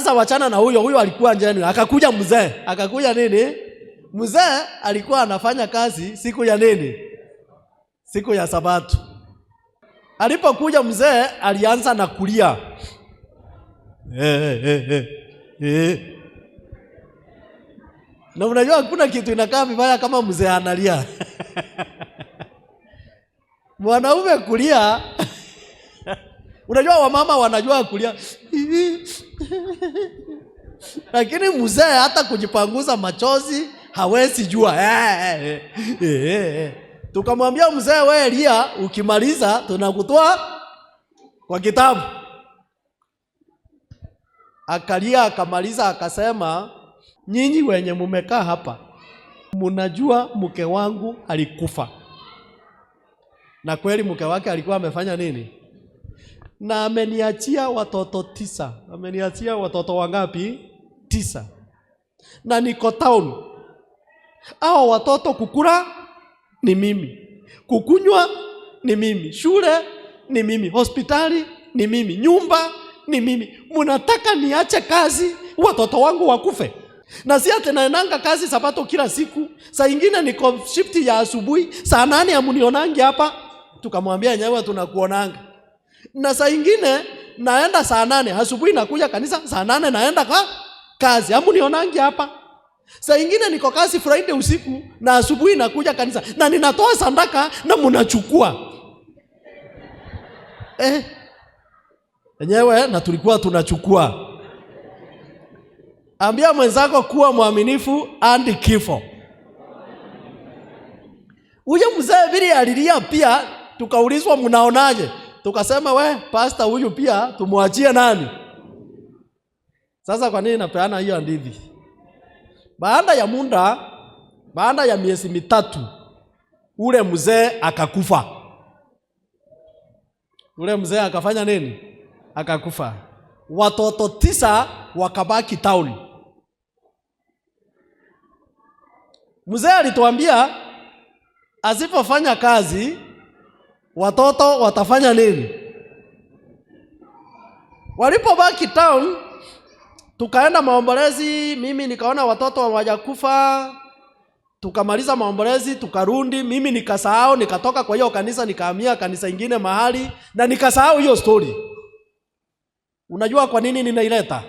Sasa wachana na huyo alikuwa njeni. Akakuja mzee. Akakuja nini? Mzee alikuwa anafanya kazi siku ya nini? Siku ya Sabato. Alipokuja mzee alianza na kulia. Na unajua hakuna kitu inakaa vibaya kama mzee analia. Mwanaume kulia. Unajua wamama wanajua kulia. Lakini mzee hata kujipanguza machozi hawezi jua. Tukamwambia mzee, wewe lia, ukimaliza tunakutoa kwa kitabu. Akalia akamaliza akasema, nyinyi wenye mumekaa hapa mnajua mke wangu alikufa. Na kweli mke wake alikuwa amefanya nini? Na ameniachia watoto 9. Ameniachia watoto wangapi? 9. Na niko town. Hao watoto kukula ni mimi, kukunywa ni mimi, shule ni mimi, hospitali ni mimi, nyumba ni mimi. Mnataka niache kazi watoto wangu wakufe? Na si ati naendanga kazi Sabato kila siku. Saa ingine niko shift ya asubuhi, saa 8 amunionangi hapa. Tukamwambia nyewe tunakuonanga. Na saa ingine naenda saa 8 asubuhi nakuja kanisa, saa 8 naenda kazi. Amunionangi hapa. Saa ingine niko kazi Friday usiku na asubuhi nakuja kanisa na ninatoa sadaka na mnachukua. Enyewe na tulikuwa tunachukua. Ambia mwenzako kuwa mwaminifu hadi kifo. Huyo mzee vile alilia pia, tukaulizwa mnaonaje? Tukasema pastor huyu pia tumwachie nani? Sasa kwa nini napeana hiyo hadithi? Baada ya miezi 3 ule mzee akakufa. Ule mzee akafanya nini? Akakufa. Watoto 9 wakabaki town. Mzee alituambia asipofanya kazi watoto watafanya nini? Walipobaki town tukaenda maombolezi, mimi nikaona watoto hawajakufa. Tukamaliza maombolezi, tukarudi, mimi nikasahau, nikatoka kwa hiyo kanisa nikahamia kanisa ingine mahali na nikasahau hiyo story. Unajua kwa nini ninaileta?